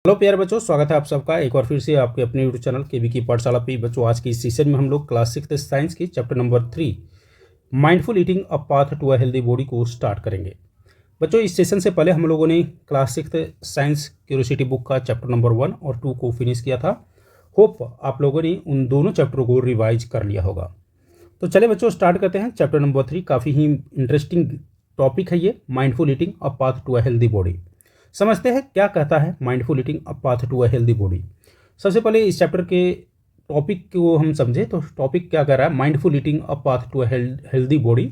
Hello प्यारे बच्चों, स्वागत है आप सबका एक बार फिर से आपके अपने यूट्यूब चैनल केबी की पाठशाला पे। बच्चों, आज की इस सेशन में हम लोग क्लास 6 साइंस की chapter number 3 mindful eating a path to a healthy body को स्टार्ट करेंगे। बच्चों, इस सेशन से पहले हम लोगों ने क्लास 6 साइंस क्यूरियोसिटी बुक का चैप्टर नंबर 1 और 2 को फिनिश किया था। होप आप लोगों ने उन दोनों चैप्टरों को रिवाइज कर लिया होगा। तो चले बच्चों, स्टार्ट करते हैं चैप्टर नंबर 3। काफ़ी ही इंटरेस्टिंग टॉपिक है ये, mindful eating a path to a healthy body. समझते हैं क्या कहता है mindful eating a path to a healthy body. सबसे पहले इस चैप्टर के टॉपिक को हम समझे तो टॉपिक क्या कह रहा है, mindful eating a path to a healthy body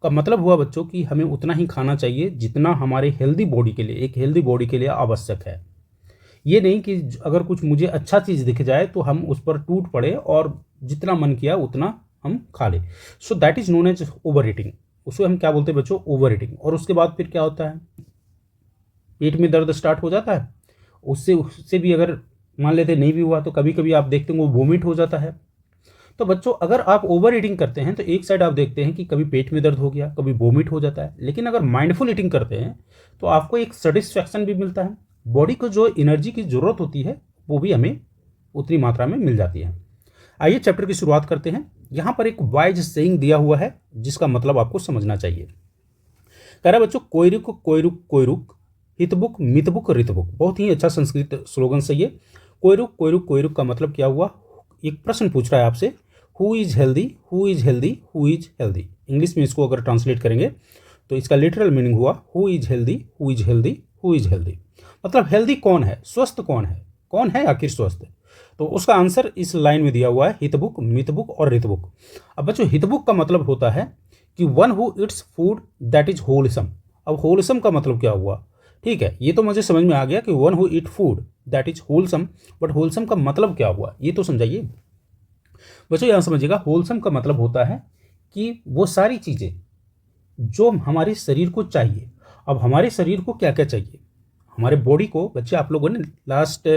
का मतलब हुआ बच्चों कि हमें उतना ही खाना चाहिए जितना हमारे हेल्दी बॉडी के लिए, एक हेल्दी बॉडी के लिए आवश्यक है। ये नहीं कि अगर कुछ मुझे अच्छा चीज़ दिख जाए तो हम उस पर टूट पड़े और जितना मन किया उतना हम खा ले। So that is known as over eating. उसे हम क्या बोलते हैं बच्चों, ओवर ईटिंग। और उसके बाद फिर क्या होता है, पेट में दर्द स्टार्ट हो जाता है। उससे उससे भी अगर मान लेते नहीं भी हुआ तो कभी कभी आप देखते हैं वो वोमिट हो जाता है। तो बच्चों, अगर आप ओवर ईटिंग करते हैं तो एक साइड आप देखते हैं कि कभी पेट में दर्द हो गया, कभी वोमिट हो जाता है। लेकिन अगर माइंडफुल ईटिंग करते हैं तो आपको एक सेटिस्फैक्शन भी मिलता है। बॉडी को जो एनर्जी की ज़रूरत होती है वो भी हमें उतनी मात्रा में मिल जाती है। आइए चैप्टर की शुरुआत करते हैं। यहाँ पर एक वाइज सेइंग दिया हुआ है जिसका मतलब आपको समझना चाहिए। कह रहा है बच्चों, कोयरुक कोयरुक कोयरुक, हितबुक मितबुक रितबुक। बहुत ही अच्छा संस्कृत स्लोगन से ये कोयरुक कोयरुक कोयरुक का मतलब क्या हुआ। एक प्रश्न पूछ रहा है आपसे, who is healthy, who is healthy, who is healthy. English में इसको अगर ट्रांसलेट करेंगे तो इसका लिटरल मीनिंग हुआ who is healthy, who is healthy, who is healthy. मतलब हेल्दी कौन है, स्वस्थ कौन है आखिर स्वस्थ। तो उसका आंसर इस लाइन में दिया हुआ है, हितबुक मितबुक और रितबुक। अब बच्चों, हितबुक का मतलब होता है कि one who its food that is wholesome. अब होलसम का मतलब क्या हुआ, ठीक है, ये तो मुझे समझ में आ गया कि one who eat food that is wholesome. But wholesome का मतलब क्या हुआ ये तो समझाइए बच्चों। यहाँ समझिएगा, होलसम का मतलब होता है कि वो सारी चीज़ें जो हमारे शरीर को चाहिए। अब हमारे शरीर को क्या क्या चाहिए, हमारे बॉडी को, बच्चे आप लोगों ने लास्ट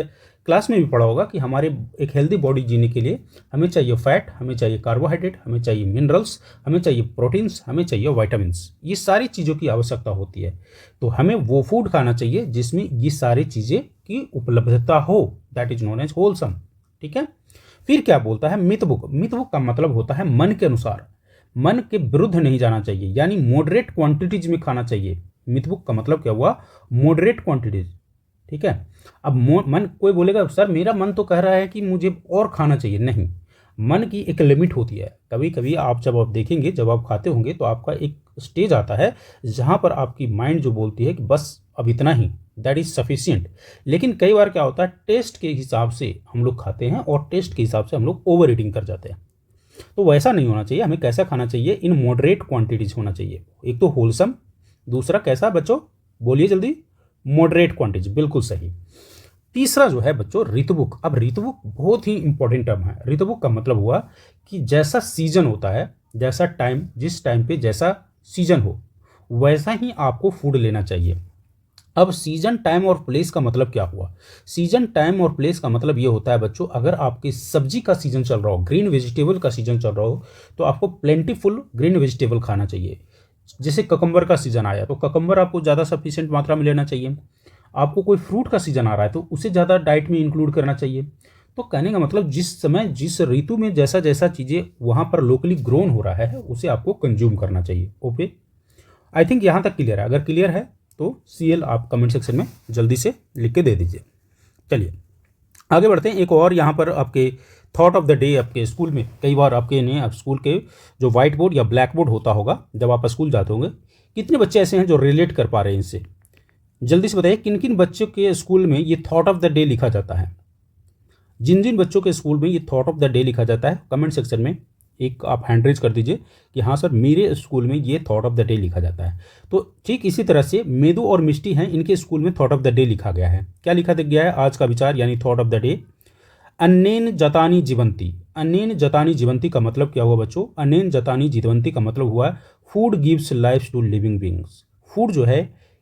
क्लास में भी पढ़ा होगा कि हमारे एक हेल्दी बॉडी जीने के लिए हमें चाहिए फैट, हमें चाहिए कार्बोहाइड्रेट, हमें चाहिए मिनरल्स, हमें चाहिए प्रोटीन्स, हमें चाहिए वाइटामिन्स। ये सारी चीज़ों की आवश्यकता होती है। तो हमें वो फूड खाना चाहिए जिसमें ये सारी चीज़ें की उपलब्धता हो, that is known as wholesome. ठीक है। फिर क्या बोलता है, मितबुक। मितबुक का मतलब होता है मन के अनुसार, मन के विरुद्ध नहीं जाना चाहिए, यानी मॉडरेट क्वांटिटीज में खाना चाहिए। मितबुक का मतलब क्या हुआ, मॉडरेट क्वांटिटीज। ठीक है। अब मन, कोई बोलेगा सर मेरा मन तो कह रहा है कि मुझे और खाना चाहिए। नहीं, मन की एक लिमिट होती है। कभी कभी जब आप देखेंगे, जब आप खाते होंगे तो आपका एक स्टेज आता है जहाँ पर आपकी माइंड जो बोलती है कि बस अब इतना ही, दैट इज सफिशियंट। लेकिन कई बार क्या होता है, टेस्ट के हिसाब से हम लोग खाते हैं और टेस्ट के हिसाब से हम लोग ओवर ईटिंग कर जाते हैं। तो वैसा नहीं होना चाहिए। हमें कैसा खाना चाहिए, इन मॉडरेट क्वांटिटीज होना चाहिए। एक तो होलसम, दूसरा कैसा बच्चों, बोलिए जल्दी, मॉडरेट क्वांटिटीज, बिल्कुल सही। तीसरा जो है बच्चों, ऋतुबुक। अब ऋतुबुक बहुत ही इंपॉर्टेंट टर्म है। ऋतुबुक का मतलब हुआ कि जैसा सीजन होता है, जैसा टाइम, जिस टाइम पे जैसा सीजन हो वैसा ही आपको फूड लेना चाहिए। अब सीजन, टाइम और प्लेस का मतलब क्या हुआ। सीजन, टाइम और प्लेस का मतलब ये होता है बच्चों, अगर आपकी सब्जी का सीजन चल रहा हो, ग्रीन वेजिटेबल का सीजन चल रहा हो, तो आपको प्लेंटीफुल ग्रीन वेजिटेबल खाना चाहिए। जैसे ककम्बर का सीजन आया तो ककम्बर आपको ज़्यादा सफिशिएंट मात्रा में लेना चाहिए। आपको कोई फ्रूट का सीजन आ रहा है तो उसे ज़्यादा डाइट में इंक्लूड करना चाहिए। तो कहने का मतलब, जिस समय जिस ऋतु में जैसा जैसा चीज़ें वहाँ पर लोकली ग्रोन हो रहा है उसे आपको कंज्यूम करना चाहिए। ओके, आई थिंक यहाँ तक क्लियर है। अगर क्लियर है तो CL आप कमेंट सेक्शन में जल्दी से लिख के दे दीजिए। चलिए आगे बढ़ते हैं। एक और यहाँ पर आपके थॉट ऑफ द डे, आपके स्कूल में कई बार आपके ने आप स्कूल के जो व्हाइट बोर्ड या ब्लैक बोर्ड होता होगा जब आप स्कूल जाते होंगे, कितने बच्चे ऐसे हैं जो रिलेट कर पा रहे हैं इनसे, जल्दी से बताइए किन किन बच्चों के स्कूल में ये थॉट ऑफ द डे लिखा जाता है। जिन जिन बच्चों के स्कूल में ये थॉट ऑफ द डे लिखा जाता है, कमेंट सेक्शन में एक आप हैंड रेज कर दीजिए कि हाँ सर मेरे स्कूल में ये थॉट ऑफ द डे लिखा जाता है। तो ठीक इसी तरह से मेदू और मिष्टी हैं, इनके स्कूल में थॉट ऑफ द डे लिखा गया है। क्या लिखा गया है आज का विचार यानी थॉट ऑफ द डे, अनेन जतानी जीवंती। अनेन जतानी जीवंती का मतलब क्या हुआ बच्चों, अनेन जतानी जीवंती का मतलब हुआ food gives life to living beings. Food जो है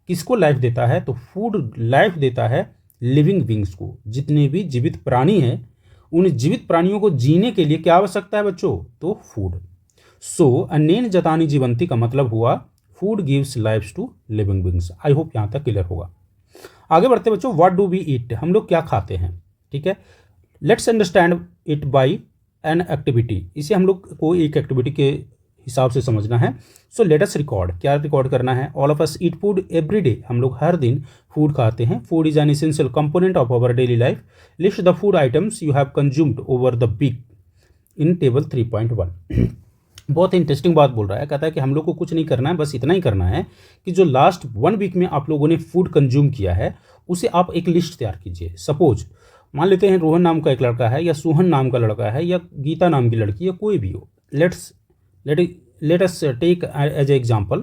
किसको लाइफ देता है, तो फूड लाइफ देता है लिविंग बींग्स को। जितने भी जीवित प्राणी हैं उन जीवित प्राणियों को जीने के लिए क्या आवश्यकता है बच्चों, तो फूड। सो अनेन जतानी जीवंती का मतलब हुआ food gives life to living beings. I hope यहाँ तक क्लियर होगा। आगे बढ़ते बच्चों, व्हाट डू वी ईट, हम लोग क्या खाते हैं, ठीक है। Let's understand it by an activity, इसे हम लोग को एक एक्टिविटी के हिसाब से समझना है। सो लेट अस रिकॉर्ड, क्या रिकॉर्ड करना है, all of us eat food every day, हम लोग हर दिन फूड खाते हैं। Food is an essential component of our daily life. List the food items you have consumed over the week in table 3.1। बहुत इंटरेस्टिंग बात बोल रहा है, कहता है कि हम लोग को कुछ नहीं करना है, बस इतना ही करना है कि जो लास्ट 1 वीक में आप लोगों ने फूड कंज्यूम किया है उसे आप एक लिस्ट तैयार कीजिए। सपोज मान लेते हैं रोहन नाम का एक लड़का है, या सोहन नाम का लड़का है, या गीता नाम की लड़की, या कोई भी हो। Let us take as a example,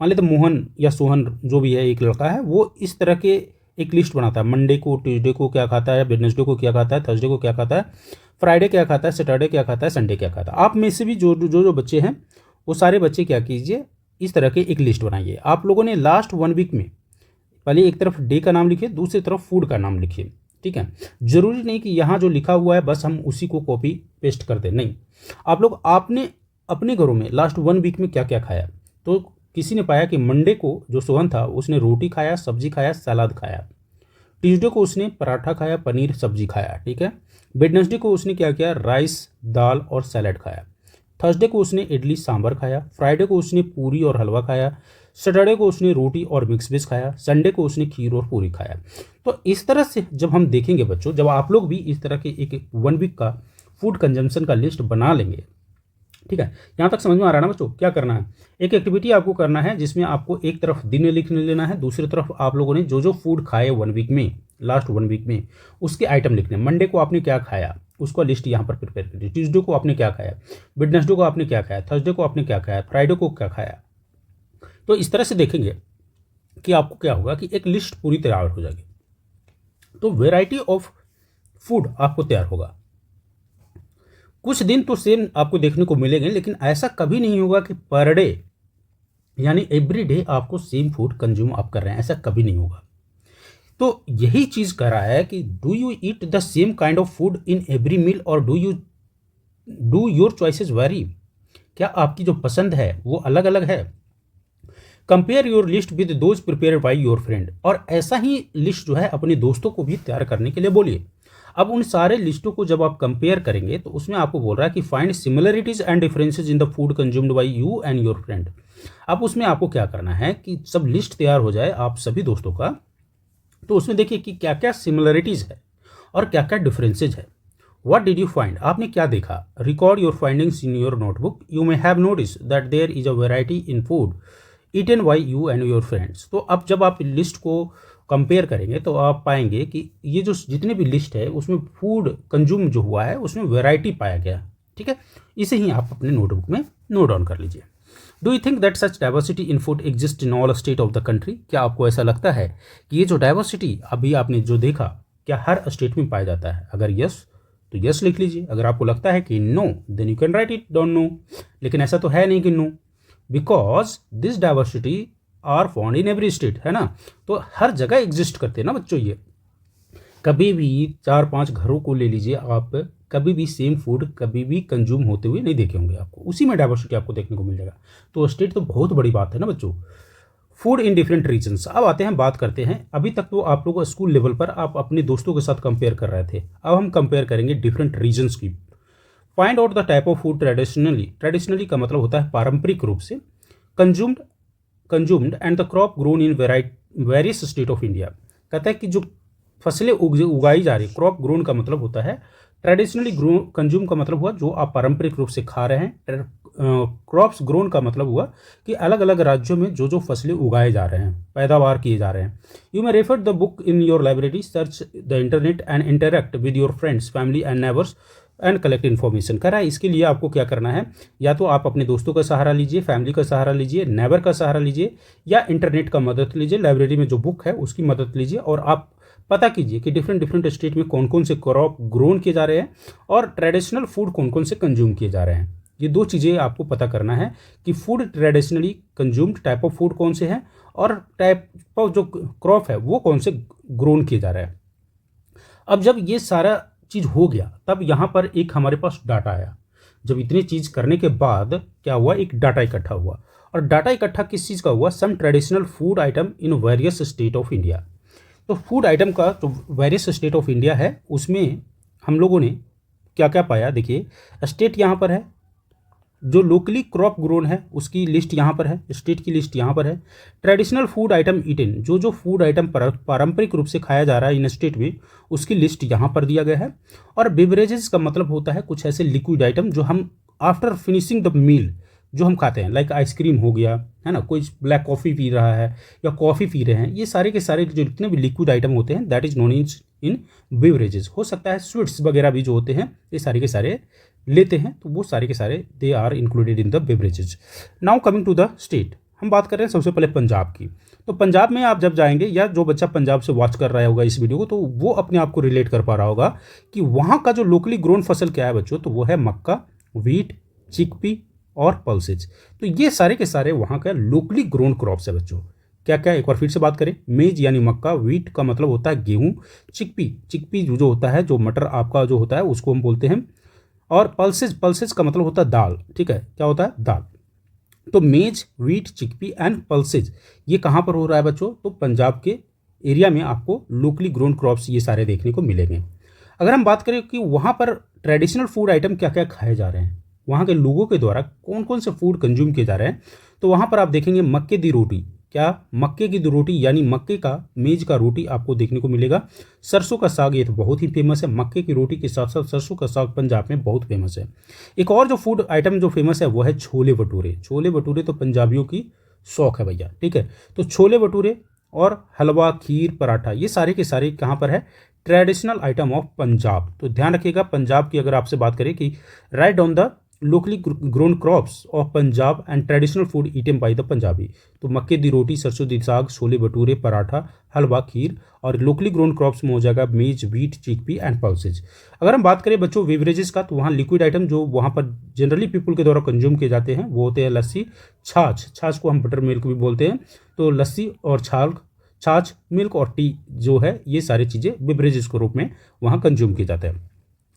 मान लेते मोहन या सोहन जो भी है एक लड़का है, वो इस तरह के एक लिस्ट बनाता है। मंडे को, ट्यूसडे को क्या खाता है, वेडनेसडे को क्या खाता है, थर्सडे को क्या खाता है, फ्राइडे क्या खाता है, सैटरडे क्या खाता है, संडे क्या खाता है। आप में से भी जो बच्चे हैं वो सारे बच्चे क्या कीजिए, इस तरह के एक लिस्ट बनाइए। आप लोगों ने लास्ट 1 वीक में पहले एक तरफ डे का नाम लिखिए, दूसरी तरफ फूड का नाम लिखिए, ठीक है। जरूरी नहीं कि यहाँ जो लिखा हुआ है बस हम उसी को कॉपी पेस्ट कर दें, नहीं। आप लोग आपने अपने घरों में लास्ट 1 वीक में क्या क्या खाया। तो किसी ने पाया कि मंडे को जो सोहन था उसने रोटी खाया, सब्जी खाया, सलाद खाया। ट्यूसडे को उसने पराठा खाया, पनीर सब्जी खाया, ठीक है। वेडनेसडे को उसने क्या किया, राइस दाल और सैलड खाया। थर्सडे को उसने इडली सांभर खाया। फ्राइडे को उसने पूरी और हलवा खाया। सैटरडे को उसने रोटी और मिक्स वेज खाया। संडे को उसने खीर और पूरी खाया। तो इस तरह से जब हम देखेंगे बच्चों, जब आप लोग भी इस तरह के एक 1 वीक का फूड कंजम्पशन का लिस्ट बना लेंगे, ठीक है। यहाँ तक समझ में आ रहा है ना बच्चों, क्या करना है, एक एक्टिविटी आपको करना है जिसमें आपको एक तरफ दिन लिख लेना है, दूसरी तरफ आप लोगों ने जो जो फूड खाए 1 वीक में, लास्ट 1 वीक में उसके आइटम लिखने। मंडे को आपने क्या खाया उसका लिस्ट यहाँ पर प्रिपेयर करिए। ट्यूसडे को आपने क्या खाया, वेडनेसडे को आपने क्या खाया, थर्सडे को आपने क्या खाया, फ्राइडे को क्या खाया। तो इस तरह से देखेंगे कि आपको क्या होगा कि एक लिस्ट पूरी तैयार हो जाएगी। तो वेराइटी ऑफ फूड आपको तैयार होगा। कुछ दिन तो सेम आपको देखने को मिलेंगे, लेकिन ऐसा कभी नहीं होगा कि पर डे यानी एवरी डे आपको सेम फूड कंज्यूम आप कर रहे हैं, ऐसा कभी नहीं होगा। तो यही चीज़ कह रहा है कि do you eat the same kind of food in every meal और डू योर चॉइसेस वेरी, क्या आपकी जो पसंद है वो अलग अलग है। Compare your list with those prepare by your friend, और ऐसा ही लिस्ट जो है अपने दोस्तों को भी तैयार करने के लिए बोलिए। अब उन सारे लिस्टों को जब आप कंपेयर करेंगे तो उसमें आपको बोल रहा है कि find similarities and differences in the food consumed by you and your friend. अब उसमें आपको क्या करना है कि सब लिस्ट तैयार हो जाए आप सभी दोस्तों का, तो उसमें देखिए कि क्या क्या सिमिलरिटीज है और क्या क्या डिफरेंसेज है। व्हाट डिड यू फाइंड, आपने क्या देखा। Record your findings in your notebook. You may have notice that there is a variety in food eaten by you and your friends. तो अब जब आप लिस्ट को कंपेयर करेंगे तो आप पाएंगे कि ये जो जितने भी लिस्ट है उसमें फूड कंज्यूम जो हुआ है उसमें वैरायटी पाया गया, ठीक है। इसे ही आप अपने नोटबुक में नोट डाउन कर लीजिए। Do you think that such diversity in food exist in all state of the country, क्या आपको ऐसा लगता है कि ये जो डाइवर्सिटी अभी आपने जो देखा क्या हर स्टेट में पाया जाता है। अगर यस तो यस लिख लीजिए, अगर आपको लगता है कि no then you can write it down no. लेकिन ऐसा तो है नहीं कि no, because this diversity are found in every state, है ना। तो हर जगह एग्जिस्ट करते हैं ना बच्चों। ये कभी भी 4-5 घरों को ले लीजिए आप, कभी भी सेम फूड कभी भी कंज्यूम होते हुए नहीं देखे होंगे आपको, उसी में डाइवर्सिटी आपको देखने को मिल जाएगा। तो स्टेट तो बहुत बड़ी बात है ना बच्चों। फूड इन डिफरेंट रीजन्स, अब आते हैं बात करते हैं। अभी तक तो आप लोग स्कूल लेवल पर आप अपने दोस्तों के साथ कंपेयर कर रहे थे, अब हम कंपेयर करेंगे डिफरेंट रीजन्स की। Find out the type of food traditionally का मतलब होता है पारंपरिक रूप से, consumed and the crop grown in various state of India. कहता है कि जो फसलें उगाई जा रही, क्रॉप ग्रोन का मतलब होता है, ट्रेडिशनली कंज्यूम का मतलब हुआ जो आप पारंपरिक रूप से खा रहे हैं, क्रॉप्स ग्रोन का मतलब हुआ कि अलग अलग राज्यों में जो जो फसलें उगाए जा रहे हैं, पैदावार किए जा रहे हैं। You may refer the book in your library, search the internet and interact with your friends family and neighbours and collect information. कह रहा है इसके लिए आपको क्या करना है, या तो आप अपने दोस्तों का सहारा लीजिए, फैमिली का सहारा लीजिए, नेबर का सहारा लीजिए, या इंटरनेट का मदद लीजिए, लाइब्रेरी में जो बुक है उसकी मदद लीजिए, और आप पता कीजिए कि डिफरेंट स्टेट में कौन कौन से क्रॉप ग्रोन किए जा रहे हैं और ट्रेडिशनल फूड कौन कौन से कंज्यूम किए जा रहे हैं। ये 2 चीज़ें आपको पता करना है कि food traditionally consumed type of food कौन से हैं और टाइप ऑफ जो क्रॉप है वो कौन से ग्रोन किए जा रहे हैं। अब जब ये सारा चीज़ हो गया तब यहाँ पर एक हमारे पास डाटा आया। जब इतनी चीज़ करने के बाद क्या हुआ, एक डाटा इकट्ठा हुआ, और डाटा इकट्ठा किस चीज़ का हुआ, some traditional food item in various state of India. तो फूड आइटम का जो वेरियस स्टेट ऑफ इंडिया है उसमें हम लोगों ने क्या क्या पाया, देखिए स्टेट यहाँ पर है, जो लोकली क्रॉप ग्रोन है उसकी लिस्ट यहाँ पर है, स्टेट की लिस्ट यहाँ पर है। ट्रेडिशनल फूड आइटम ईटन, जो जो फूड आइटम पारंपरिक रूप से खाया जा रहा है इन स्टेट में, उसकी लिस्ट यहाँ पर दिया गया है। और बेवरेजेस का मतलब होता है कुछ ऐसे लिक्विड आइटम जो हम आफ्टर फिनिशिंग द मील जो हम खाते हैं, लाइक आइसक्रीम हो गया, है ना, कोई ब्लैक कॉफ़ी पी रहा है या कॉफ़ी पी रहे हैं, ये सारे के सारे जो जितने भी लिक्विड आइटम होते हैं that is known in beverages. हो सकता है स्वीट्स वगैरह भी जो होते हैं ये सारे के सारे लेते हैं, तो वो सारे के सारे they are included in the beverages. Now coming to the state, हम बात कर रहे हैं सबसे पहले पंजाब की। तो पंजाब में आप जब जाएंगे, या जो बच्चा पंजाब से वॉच कर रहा होगा इस वीडियो को, तो वो अपने आप को रिलेट कर पा रहा होगा कि वहाँ का जो लोकली ग्रोन फसल क्या है बच्चों, तो वो है मक्का, व्हीट, चिकपी और पल्सेज। तो ये सारे के सारे वहाँ का लोकली ग्रोन क्रॉप्स है बच्चों। क्या क्या, एक बार फिर से बात करें, मेज यानी मक्का, व्हीट का मतलब होता है गेहूँ, चिकपी जो होता है, जो मटर आपका जो होता है उसको हम बोलते हैं, और पल्सेज का मतलब होता है दाल, ठीक है, क्या होता है, दाल। तो मेज, व्हीट, चिकपी एंड पल्सेज ये कहाँ पर हो रहा है बच्चों, तो पंजाब के एरिया में आपको लोकली ग्रोन क्रॉप्स ये सारे देखने को मिलेंगे। अगर हम बात करें कि वहाँ पर ट्रेडिशनल फूड आइटम क्या क्या खाए जा रहे हैं, वहाँ के लोगों के द्वारा कौन कौन से फूड कंज्यूम किए जा रहे हैं, तो वहाँ पर आप देखेंगे मक्के दी रोटी, क्या, मक्के की रोटी यानी मक्के का मेज का रोटी आपको देखने को मिलेगा। सरसों का साग ये तो बहुत ही फेमस है, मक्के की रोटी के साथ साथ सरसों का साग पंजाब में बहुत फेमस है। एक और जो फूड आइटम जो फेमस है वो है छोले भटूरे। छोले भटूरे तो पंजाबियों की शौक है भैया, ठीक है। तो छोले भटूरे और हलवा, खीर, पराठा ये सारे के सारे कहाँ पर है, ट्रेडिशनल आइटम ऑफ पंजाब। तो ध्यान रखिएगा, पंजाब की अगर आपसे बात करें कि write down the locally grown crops of Punjab and traditional food eaten by the Punjabi, तो मक्के दी रोटी, सरसों दी साग, छोले भटूरे, पराठा, हलवा, खीर, और लोकली ग्रोन क्रॉप्स में हो जाएगा मेज, व्हीट, चिकपी एंड पल्सेज। अगर हम बात करें बच्चों बेवरेजेस का, तो वहाँ लिक्विड आइटम जो वहाँ पर जनरली पीपल के द्वारा कंज्यूम किए जाते हैं वो होते हैं लस्सी, छाछ को हम बटर मिल्क भी बोलते हैं। तो लस्सी और छाछ, मिल्क और टी जो है ये सारी चीज़ें बेवरेजेस के रूप में वहाँ कंज्यूम किए जाते हैं।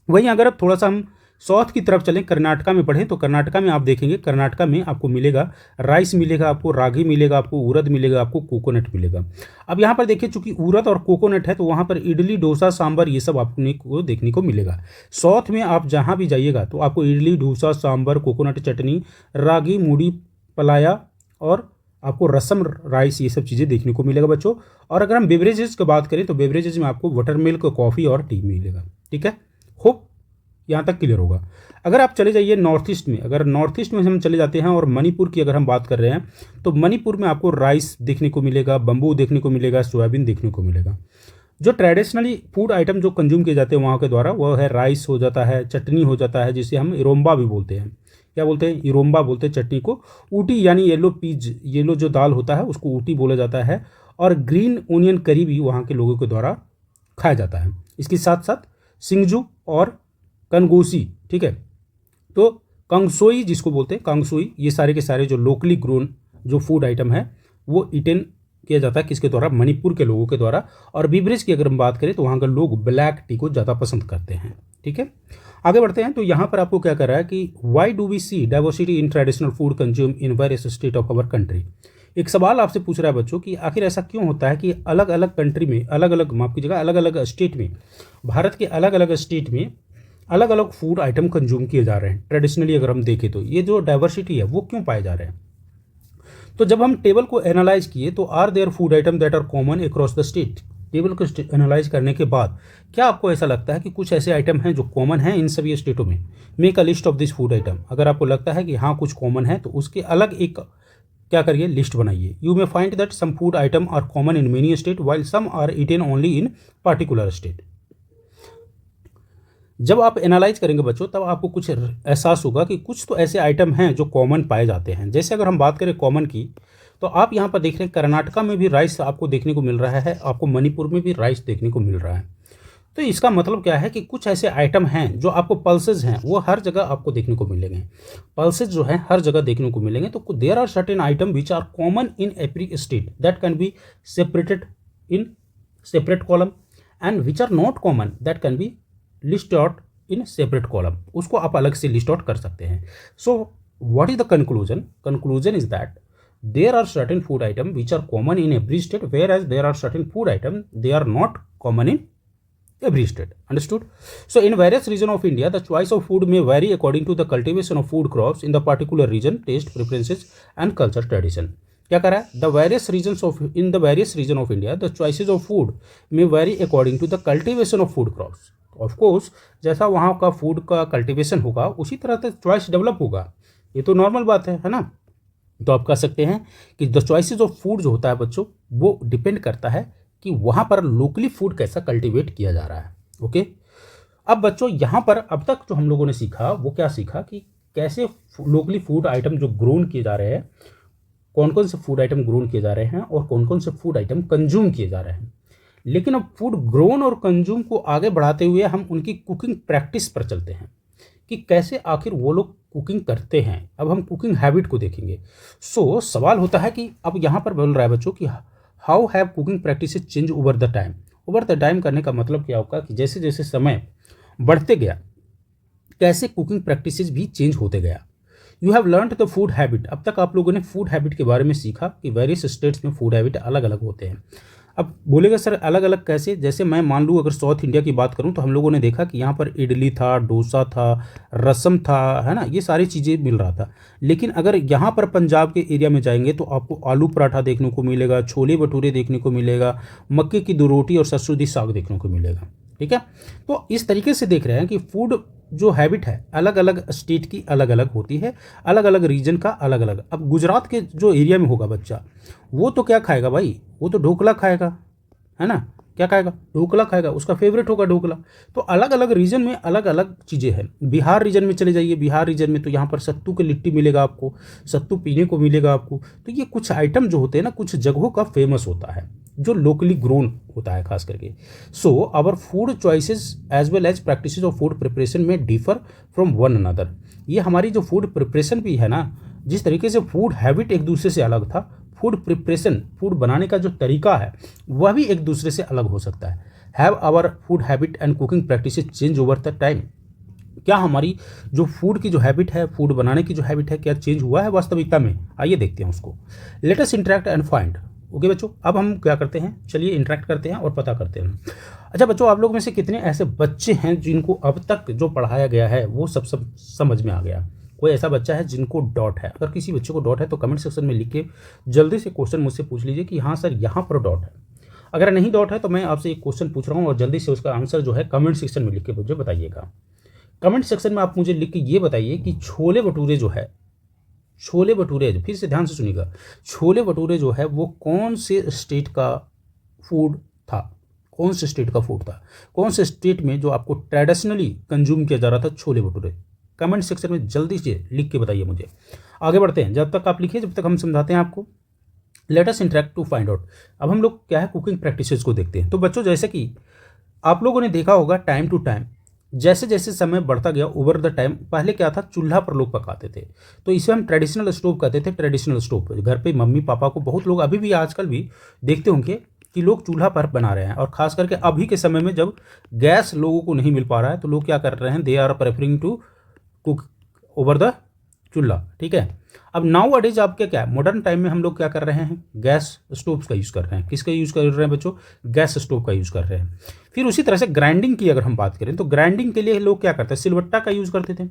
वहीं अगर अब थोड़ा सा हम साउथ की तरफ चलें, कर्नाटका में पढ़ें, तो कर्नाटका में आप देखेंगे, कर्नाटका में आपको मिलेगा राइस मिलेगा, आपको रागी मिलेगा, आपको उड़द मिलेगा, आपको कोकोनट मिलेगा। अब यहाँ पर देखिए चूंकि उड़द और कोकोनट है तो वहाँ पर इडली, डोसा, सांभर ये सब आपको देखने को मिलेगा। साउथ में आप जहाँ भी जाइएगा तो आपको इडली, डोसा, सांभर, कोकोनट चटनी, रागी, मूढ़ी, पलाया और आपको रसम, राइस ये सब चीज़ें देखने को मिलेगा बच्चों। और अगर हम बेवरेजेस की बात करें तो बेवरेजेस में आपको वाटर मिल्क, कॉफ़ी और टी मिलेगा, ठीक है। होप यहाँ तक क्लियर होगा। अगर आप चले जाइए नॉर्थ ईस्ट में, अगर नॉर्थ ईस्ट में हम चले जाते हैं और मणिपुर की अगर हम बात कर रहे हैं तो मणिपुर में आपको राइस देखने को मिलेगा, बम्बू देखने को मिलेगा, सोयाबीन देखने को मिलेगा। जो ट्रेडिशनली फूड आइटम जो कंज्यूम किए जाते हैं वहाँ के द्वारा वो है राइस हो जाता है, चटनी हो जाता है, जिसे हम इरोम्बा भी बोलते हैं। क्या बोलते हैं, इरोम्बा बोलते हैं चटनी को। ऊटी यानी येलो पीज, येलो जो दाल होता है उसको ऊटी बोला जाता है। और ग्रीन ओनियन करी भी वहाँ के लोगों के द्वारा खाया जाता है। इसके साथ साथ सिंगजू और कनगोसी, ठीक है, तो कंगसोई जिसको बोलते हैं, कंगसोई, ये सारे के सारे जो लोकली ग्रोन जो फूड आइटम है वो ईटन किया जाता है किसके द्वारा, मणिपुर के लोगों के द्वारा। और बीवरेज की अगर हम बात करें तो वहाँ के लोग ब्लैक टी को ज़्यादा पसंद करते हैं, ठीक है। आगे बढ़ते हैं, तो यहाँ पर आपको क्या कर रहा है कि why do we see diversity in traditional food consume in various state of our country. एक सवाल आपसे पूछ रहा है बच्चों कि आखिर ऐसा क्यों होता है कि अलग अलग कंट्री में, अलग अलग, माफ कीजिएगा, अलग अलग स्टेट में, भारत के अलग अलग स्टेट में अलग अलग फूड आइटम कंज्यूम किए जा रहे हैं। ट्रेडिशनली अगर हम देखें तो ये जो डाइवर्सिटी है वो क्यों पाए जा रहे हैं। तो जब हम टेबल को एनालाइज किए तो are there food item that are common across the state. Table को एनालाइज करने के बाद क्या आपको ऐसा लगता है कि कुछ ऐसे आइटम हैं जो कॉमन हैं इन सभी स्टेटों में। Make a list of this food item. अगर आपको लगता है कि हाँ कुछ कॉमन है तो उसके अलग एक क्या करिए, लिस्ट बनाइए। You may find that some food item are common in many state while some are eaten only in particular state. जब आप एनालाइज करेंगे बच्चों तब आपको कुछ एहसास होगा कि कुछ तो ऐसे आइटम हैं जो कॉमन पाए जाते हैं। जैसे अगर हम बात करें कॉमन की, तो आप यहाँ पर देख रहे हैं कर्नाटका में भी राइस आपको देखने को मिल रहा है, आपको मणिपुर में भी राइस देखने को मिल रहा है। तो इसका मतलब क्या है कि कुछ ऐसे आइटम हैं जो आपको पल्सेज हैं वो हर जगह आपको देखने को मिलेंगे। पल्सेज जो हैं हर जगह देखने को मिलेंगे। तो there are certain item which are common in every state that can be separated in separate column and which are not common that can be list out in separate column. उसको आप अलग से लिस्ट आउट कर सकते हैं। So what is the conclusion? Conclusion is that there are certain food items which are common in every state, whereas there are certain food items they are not common in every state. Understood? So in various region of India, the choice of food may vary according to the cultivation of food crops in the particular region, taste preferences and culture tradition. क्या कह रहा है? The various regions of in the various region of India, the choices of food may vary according to the cultivation of food crops. Of course, जैसा वहाँ का food का cultivation होगा उसी तरह से चॉइस डेवलप होगा, ये तो नॉर्मल बात है ना। तो आप कह सकते हैं कि द चॉइसेस ऑफ फूड जो होता है बच्चों, वो डिपेंड करता है कि वहाँ पर लोकली फूड कैसा कल्टीवेट किया जा रहा है। ओके, अब बच्चों यहाँ पर अब तक जो हम लोगों ने सीखा वो क्या सीखा कि कैसे लोकली फूड आइटम जो ग्रोन किए जा रहे हैं, कौन कौन से फूड आइटम ग्रोन किए जा रहे हैं और कौन कौन से फूड आइटम कंज्यूम किए जा रहे हैं। लेकिन अब फूड ग्रोन और कंज्यूम को आगे बढ़ाते हुए हम उनकी कुकिंग प्रैक्टिस पर चलते हैं कि कैसे आखिर वो लोग कुकिंग करते हैं। अब हम कुकिंग हैबिट को देखेंगे। सो सवाल होता है कि अब यहाँ पर बोल रहा है बच्चों कि how have cooking practice change over the time. Over the time करने का मतलब क्या होगा कि जैसे जैसे समय बढ़ते गया कैसे कुकिंग प्रैक्टिसेस भी चेंज होते गया। You have learned the food habit. अब तक आप लोगों ने फूड हैबिट के बारे में सीखा कि वेरियस स्टेट्स में फूड हैबिट अलग अलग होते हैं। अब बोलेगा सर अलग अलग कैसे? जैसे मैं मान लूँ अगर साउथ इंडिया की बात करूँ तो हम लोगों ने देखा कि यहाँ पर इडली था, डोसा था, रसम था, है ना, ये सारी चीज़ें मिल रहा था। लेकिन अगर यहाँ पर पंजाब के एरिया में जाएंगे तो आपको आलू पराठा देखने को मिलेगा, छोले भटूरे देखने को मिलेगा, मक्के की दो रोटी और सरसों दी साग देखने को मिलेगा। ठीक है, तो इस तरीके से देख रहे हैं कि फूड जो हैबिट है अलग अलग स्टेट की अलग अलग होती है, अलग अलग रीजन का अलग अलग। अब गुजरात के जो एरिया में होगा बच्चा, वो तो क्या खाएगा भाई, वो तो ढोकला खाएगा, है ना, क्या खाएगा, ढोकला खाएगा, उसका फेवरेट होगा ढोकला। तो अलग अलग रीजन में अलग अलग चीज़ें हैं। बिहार रीजन में चले जाइए, बिहार रीजन में तो यहाँ पर सत्तू की लिट्टी मिलेगा आपको, सत्तू पीने को मिलेगा आपको। तो ये कुछ आइटम जो होते हैं ना कुछ जगहों का फेमस होता है जो लोकली ग्रोन होता है खास करके। So our food choices as well as practices of food preparation में डिफर फ्रॉम वन अनदर। ये हमारी जो फूड प्रिपरेशन भी है ना, जिस तरीके से फूड हैबिट एक दूसरे से अलग था, फूड प्रिपरेशन फूड बनाने का जो तरीका है वह भी एक दूसरे से अलग हो सकता है। Have our food habit and cooking practices change over the time. क्या हमारी जो फूड की जो हैबिट है, फूड बनाने की जो हैबिट है, क्या चेंज हुआ है वास्तविकता में? आइए देखते हैं उसको। Late us interact and find. Okay बच्चों, अब हम क्या करते हैं, चलिए इंटरैक्ट करते हैं और पता करते हैं। अच्छा बच्चों, आप लोग में से कितने ऐसे बच्चे हैं जिनको अब तक जो पढ़ाया गया है वो सब समझ में आ गया? कोई ऐसा बच्चा है जिनको डॉट है? अगर किसी बच्चे को डॉट है तो कमेंट सेक्शन में लिख के जल्दी से क्वेश्चन मुझसे पूछ लीजिए कि हाँ सर यहाँ पर डॉट है। अगर नहीं डॉट है तो मैं आपसे एक क्वेश्चन पूछ रहा हूँ और जल्दी से उसका आंसर जो है कमेंट सेक्शन में लिख के मुझे बताइएगा। कमेंट सेक्शन में आप मुझे लिख के ये बताइए कि छोले भटूरे जो है, छोले भटूरे, फिर से ध्यान से सुनिएगा, छोले भटूरे जो है वो कौन से स्टेट का फूड था? कौन से स्टेट का फूड था? कौन से स्टेट में जो आपको ट्रेडिशनली कंज्यूम किया जा रहा था छोले भटूरे? कमेंट सेक्शन में जल्दी से लिख के बताइए मुझे। आगे बढ़ते हैं, जब तक आप लिखिए जब तक हम समझाते हैं आपको। Let us interact to find out. अब हम लोग क्या है कुकिंग प्रैक्टिसेस को देखते हैं। तो बच्चों जैसे कि आप लोगों ने देखा होगा टाइम टू टाइम जैसे जैसे समय बढ़ता गया ओवर द टाइम, पहले क्या था चूल्हा पर लोग पकाते थे, तो इसे हम ट्रेडिशनल स्टोव कहते थे। ट्रेडिशनल स्टोव घर पे मम्मी पापा को बहुत लोग अभी भी आजकल भी देखते होंगे कि लोग चूल्हा पर बना रहे हैं। और खास करके अभी के समय में जब गैस लोगों को नहीं मिल पा रहा है तो लोग क्या कर रहे हैं, they are preferring to cook over the chulha. ठीक है, अब नाउ अडेज आपके क्या मॉडर्न टाइम में हम लोग क्या कर रहे हैं, गैस स्टोव का यूज़ कर रहे हैं। किसका यूज़ कर रहे हैं बच्चों? गैस स्टोव का यूज़ कर रहे हैं। फिर उसी तरह से ग्राइंडिंग की अगर हम बात करें तो ग्राइंडिंग के लिए लोग क्या करते हैं, सिलवट्टा का यूज़ करते थे।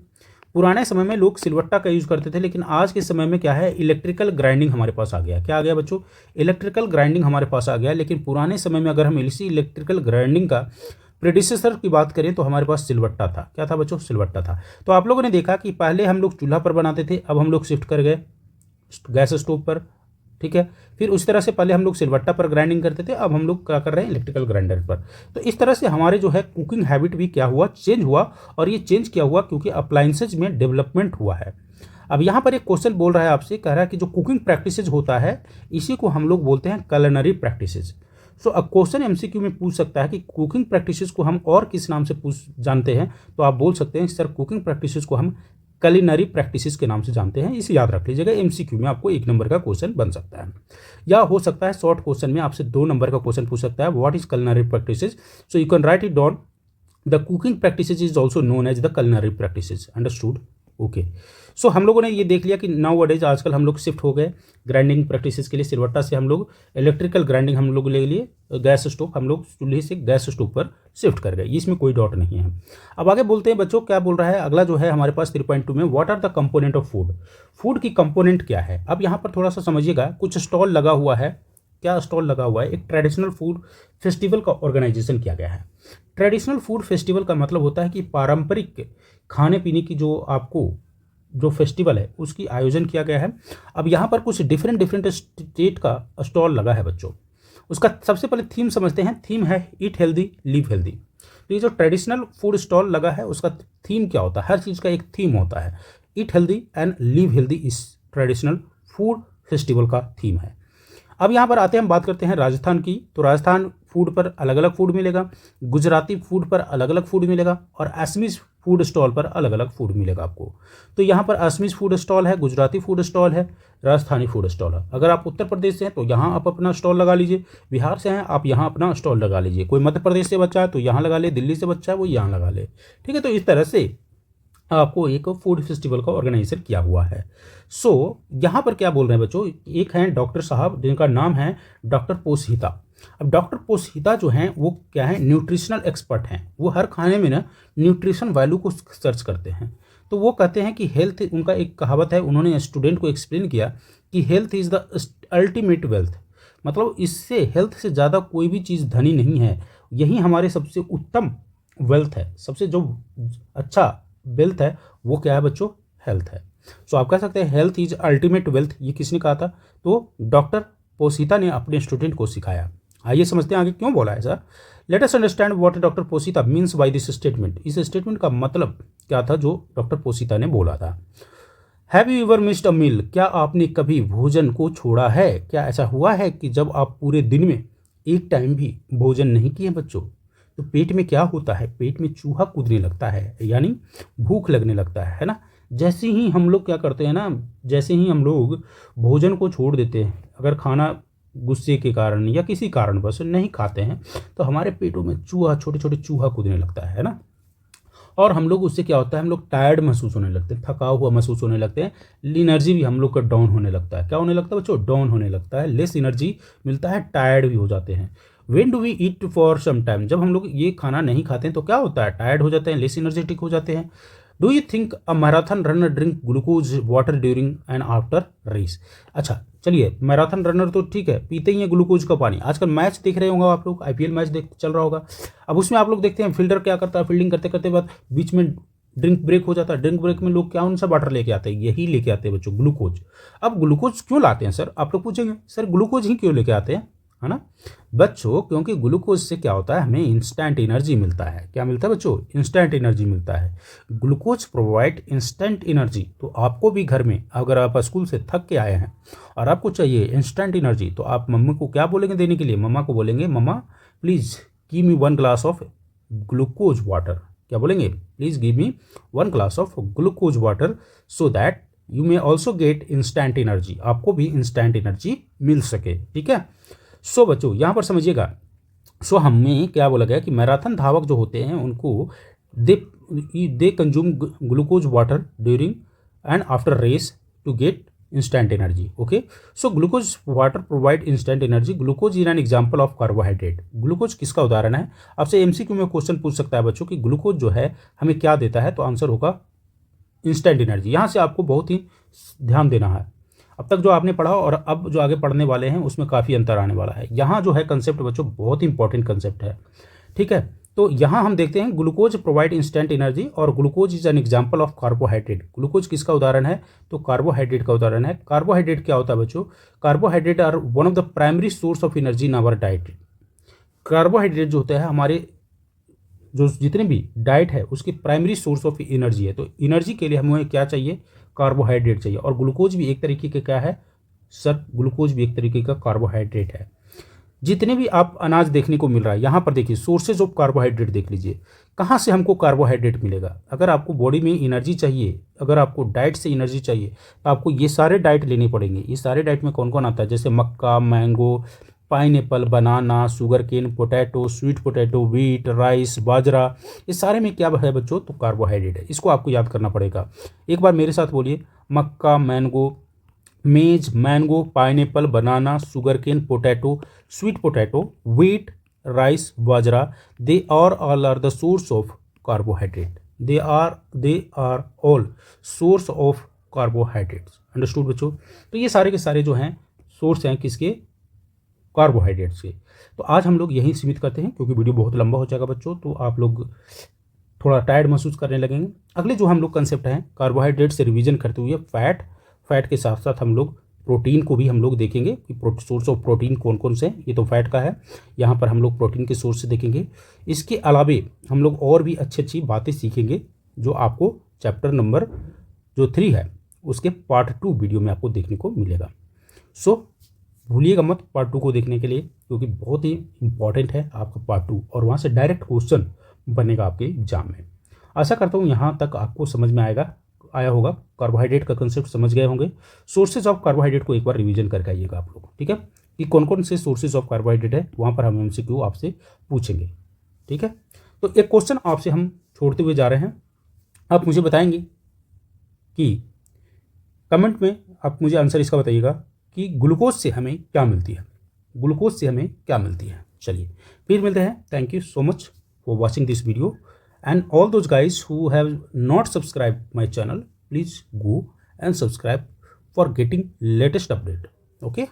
पुराने समय में लोग सिलवट्टा का यूज़ करते थे, लेकिन आज के समय में क्या है, इलेक्ट्रिकल ग्राइंडिंग हमारे पास आ गया। क्या आ गया बच्चों? इलेक्ट्रिकल ग्राइंडिंग हमारे पास आ गया। लेकिन पुराने समय में अगर हम इसी इलेक्ट्रिकल ग्राइंडिंग का प्रेडिसेसर की बात करें तो हमारे पास सिलवट्टा था। क्या था बच्चों? सिलवट्टा था। तो आप लोगों ने देखा कि पहले हम लोग चूल्हा पर बनाते थे, अब हम लोग शिफ्ट कर गए गैस स्टोव पर। ठीक है, फिर उस तरह से पहले हम लोग सिलवट्टा पर ग्राइंडिंग करते थे, अब हम लोग क्या कर रहे हैं, इलेक्ट्रिकल ग्राइंडर पर। तो इस तरह से हमारे जो है कुकिंग हैबिट भी क्या हुआ, चेंज हुआ। और ये चेंज क्या हुआ, क्योंकि अप्लायंसेज में डेवलपमेंट हुआ है। अब यहाँ पर एक क्वेश्चन बोल रहा है आपसे, कह रहा है कि जो कुकिंग प्रैक्टिसेज होता है इसी को हम लोग बोलते हैं कलिनरी प्रैक्टिसेज। सो अब क्वेश्चन एमसीक्यू में पूछ सकता है कि कुकिंग प्रैक्टिसेस को हम और किस नाम से जानते हैं, तो आप बोल सकते हैं सर कुकिंग प्रैक्टिसेस को हम कलिनरी प्रैक्टिसेस के नाम से जानते हैं। इसे याद रख लीजिएगा, एमसीक्यू में आपको 1 नंबर का क्वेश्चन बन सकता है, या हो सकता है शॉर्ट क्वेश्चन में आपसे 2 नंबर का क्वेश्चन पूछ सकता है, what is culinary practices. So you can write it down, the cooking practices is also known as the culinary practices. Understood? Okay. So हम लोगों ने ये देख लिया कि नाउ वडेज आजकल हम लोग शिफ्ट हो गए ग्राइंडिंग प्रैक्टिसेस के लिए। सिलवट्टा से हम लोग इलेक्ट्रिकल ग्राइंडिंग हम लोग ले लिए, गैस स्टोव हम लोग चूल्हे से गैस स्टोव पर शिफ्ट कर गए, इसमें कोई डाउट नहीं है। अब आगे बोलते हैं बच्चों, क्या बोल रहा है अगला जो है हमारे पास 3.2 में, what are the component of food. Food की कंपोनेंट क्या है। अब यहाँ पर थोड़ा सा समझिएगा, कुछ स्टॉल लगा हुआ है। क्या स्टॉल लगा हुआ है, एक ट्रेडिशनल फूड फेस्टिवल का ऑर्गेनाइजेशन किया गया है। ट्रेडिशनल फूड फेस्टिवल का मतलब होता है कि पारंपरिक खाने पीने की जो आपको जो फेस्टिवल है उसकी आयोजन किया गया है। अब यहाँ पर कुछ डिफरेंट स्टेट का स्टॉल लगा है बच्चों। उसका सबसे पहले थीम समझते हैं। थीम है ईट हेल्दी लिव हेल्दी। तो ये जो ट्रेडिशनल फूड स्टॉल लगा है उसका थीम क्या होता है, हर चीज़ का एक थीम होता है। Eat healthy and live healthy इस ट्रेडिशनल फूड फेस्टिवल का थीम है। अब यहाँ पर आते हैं, हम बात करते हैं राजस्थान की। तो राजस्थान फूड पर अलग अलग फूड मिलेगा, गुजराती फूड पर अलग अलग फूड मिलेगा और असमीज फूड स्टॉल पर अलग अलग फूड मिलेगा आपको। तो यहाँ पर असमीज फूड स्टॉल है, गुजराती फूड स्टॉल है, राजस्थानी फूड स्टॉल है। अगर आप उत्तर प्रदेश से हैं तो यहाँ आप अपना स्टॉल लगा लीजिए, बिहार से हैं आप यहाँ अपना स्टॉल लगा लीजिए, कोई मध्य प्रदेश से बच्चा है तो यहाँ लगा ले, दिल्ली से बच्चा है वो यहाँ लगा ले। ठीक है, तो इस तरह से आपको एक फूड फेस्टिवल का ऑर्गेनाइजेशन किया हुआ है। सो यहाँ पर क्या बोल रहे हैं बच्चों, एक हैं डॉक्टर साहब जिनका नाम है डॉक्टर पोषहिता। अब डॉक्टर पोषहिता जो हैं वो क्या है, न्यूट्रिशनल एक्सपर्ट हैं। वो हर खाने में ना न्यूट्रिशन वैल्यू को सर्च करते हैं। तो वो कहते हैं कि हेल्थ, उनका एक कहावत है, उन्होंने स्टूडेंट को एक्सप्लेन किया कि health is the ultimate wealth. मतलब इससे हेल्थ से ज़्यादा कोई भी चीज़ धनी नहीं है, यही हमारे सबसे उत्तम वेल्थ है। सबसे जो अच्छा वेल्थ है वो क्या है बच्चों, हेल्थ है। सो आप कह सकते हैं हेल्थ इज अल्टीमेट वेल्थ। ये किसने कहा था, तो डॉक्टर पोषहिता ने अपने स्टूडेंट को सिखाया। आइए समझते हैं आगे क्यों बोला है sir. Let us understand what doctor Poshita means by this statement. इस स्टेटमेंट का मतलब क्या था जो डॉक्टर पोषहिता ने बोला था। Have you ever missed a meal, क्या आपने कभी भोजन को छोड़ा है। क्या ऐसा हुआ है कि जब आप पूरे दिन में एक टाइम भी भोजन नहीं किए बच्चों, तो पेट में क्या होता है, पेट में चूहा कूदने लगता है, यानी भूख लगने लगता है ना। जैसे ही हम लोग क्या करते हैं ना, जैसे ही हम लोग भोजन को छोड़ देते हैं, अगर खाना गुस्से के कारण या किसी कारणवश नहीं खाते हैं, तो हमारे पेटों में चूहा, छोटे छोटे चूहा कूदने लगता है ना। और हम लोग उससे क्या होता है, हम लोग टायर्ड महसूस होने लगते हैं, थका हुआ महसूस होने लगते हैं, एनर्जी भी हम लोग का डाउन होने लगता है। क्या होने लगता है बच्चों, डाउन होने लगता है, लेस एनर्जी मिलता है, टायर्ड भी हो जाते हैं। When do we eat for some time, जब हम लोग ये खाना नहीं खाते हैं तो क्या होता है, टायर्ड हो जाते हैं, लेस एनर्जेटिक हो जाते हैं। Do you think a marathon runner drink glucose water during and after race. अच्छा चलिए, मैराथन रनर तो ठीक है, पीते ही हैं ग्लूकोज का पानी। आजकल मैच देख रहे होंगे आप लोग, आईपीएल मैच देख चल रहा होगा। अब उसमें आप लोग देखते हैं फील्डर क्या करता है, फील्डिंग करते करते बाद बीच में ड्रिंक ब्रेक हो जाता है। ड्रिंक ब्रेक में लोग क्या उनसे वाटर लेके आते हैं, यही लेके आते हैं बच्चों, ग्लूकोज। अब ग्लूकोज क्यों लाते हैं सर, आप लोग पूछेंगे सर ग्लूकोज ही क्यों लेके आते हैं, है ना बच्चों, क्योंकि ग्लूकोज से क्या होता है, हमें इंस्टेंट एनर्जी मिलता है। क्या मिलता है बच्चों, इंस्टेंट एनर्जी मिलता है। Glucose provide instant energy. तो आपको भी घर में अगर आप स्कूल से थक के आए हैं और आपको चाहिए इंस्टेंट एनर्जी, तो आप मम्मी को क्या बोलेंगे देने के लिए, मम्मा को बोलेंगे mama please give me 1 glass of glucose water. क्या बोलेंगे, please give me 1 glass of glucose water so that you may also get instant energy, आपको भी इंस्टेंट एनर्जी मिल सके। ठीक है, सो बच्चों यहाँ पर समझिएगा। सो हमें क्या बोला गया कि मैराथन धावक जो होते हैं उनको they consume glucose water during and after race to get instant energy. Okay, so glucose water provide instant energy. Glucose is an example of carbohydrate. Glucose किसका उदाहरण है, आपसे एमसीक्यू में क्वेश्चन पूछ सकता है बच्चों कि ग्लूकोज जो है हमें क्या देता है, तो आंसर होगा इंस्टेंट एनर्जी। यहाँ से आपको बहुत ही ध्यान देना है। अब तक जो आपने पढ़ा और अब जो आगे पढ़ने वाले हैं उसमें काफ़ी अंतर आने वाला है। यहाँ जो है कंसेप्ट बच्चों बहुत ही इंपॉर्टेंट कंसेप्ट है। ठीक है, तो यहाँ हम देखते हैं ग्लूकोज प्रोवाइड इंस्टेंट एनर्जी और glucose is an example of carbohydrate. Glucose किसका उदाहरण है, तो कार्बोहाइड्रेट का उदाहरण है। कार्बोहाइड्रेट क्या होता है बच्चों, carbohydrate are one of the primary source of energy in our diet. Carbohydrate जो होता है हमारे जो जितने भी डाइट है उसकी प्राइमरी सोर्स ऑफ एनर्जी है। तो एनर्जी के लिए हमें क्या चाहिए, कार्बोहाइड्रेट चाहिए। और ग्लूकोज भी एक तरीके का क्या है सर, ग्लूकोज भी एक तरीके का कार्बोहाइड्रेट है। जितने भी आप अनाज देखने को मिल रहा है, यहाँ पर देखिए सोर्सेज ऑफ कार्बोहाइड्रेट देख लीजिए, कहाँ से हमको कार्बोहाइड्रेट मिलेगा। अगर आपको बॉडी में एनर्जी चाहिए, अगर आपको डाइट से एनर्जी चाहिए, तो आपको ये सारे डाइट लेने पड़ेंगे। ये सारे डाइट में कौन कौन आता है, जैसे मक्का, mango, pineapple, banana, sugar cane, potato, sweet potato, wheat, rice, बाजरा, ये सारे में क्या है बच्चों, तो कार्बोहाइड्रेट है। इसको आपको याद करना पड़ेगा। एक बार मेरे साथ बोलिए, makka, mango, maize, mango, pineapple, banana, sugar cane, potato, sweet potato, wheat, rice, bajra, they all are the source of carbohydrate. They are all source of carbohydrates. Understood बच्चों? तो ये सारे के सारे जो हैं सोर्स हैं किसके, कार्बोहाइड्रेट्स के। तो आज हम लोग यहीं सीमित करते हैं क्योंकि वीडियो बहुत लंबा हो जाएगा बच्चों, तो आप लोग थोड़ा टायर्ड महसूस करने लगेंगे। अगले जो हम लोग कंसेप्ट हैं कार्बोहाइड्रेट से रिवीजन करते हुए फैट के साथ साथ हम लोग प्रोटीन को भी हम लोग देखेंगे कि सोर्स ऑफ प्रोटीन कौन कौन से हैं। ये तो फैट का है, यहाँ पर हम लोग प्रोटीन के सोर्स से देखेंगे। इसके अलावे हम लोग और भी अच्छी अच्छी बातें सीखेंगे जो आपको चैप्टर नंबर जो 3 है उसके पार्ट 2 वीडियो में आपको देखने को मिलेगा। सो भूलिएगा मत पार्ट 2 को देखने के लिए, क्योंकि बहुत ही इंपॉर्टेंट है आपका पार्ट 2 और वहाँ से डायरेक्ट क्वेश्चन बनेगा आपके एग्जाम में। आशा करता हूँ यहाँ तक आपको समझ में आया होगा, कार्बोहाइड्रेट का कंसेप्ट समझ गए होंगे। सोर्सेज ऑफ कार्बोहाइड्रेट को एक बार रिवीजन करके आइएगा आप लोग, ठीक है, कि कौन कौन से सोर्सेज ऑफ कार्बोहाइड्रेट है, वहाँ पर हम एमसीक्यू आपसे पूछेंगे, ठीक है। तो एक क्वेश्चन आपसे हम छोड़ते हुए जा रहे हैं। आप मुझे बताएंगे कि कमेंट में आप मुझे आंसर इसका बताइएगा कि ग्लूकोज से हमें क्या मिलती है, ग्लूकोज से हमें क्या मिलती है। चलिए फिर मिलते हैं। Thank you so much for watching this video and all those guys who have not subscribed my channel, please go and subscribe for getting latest update. Okay.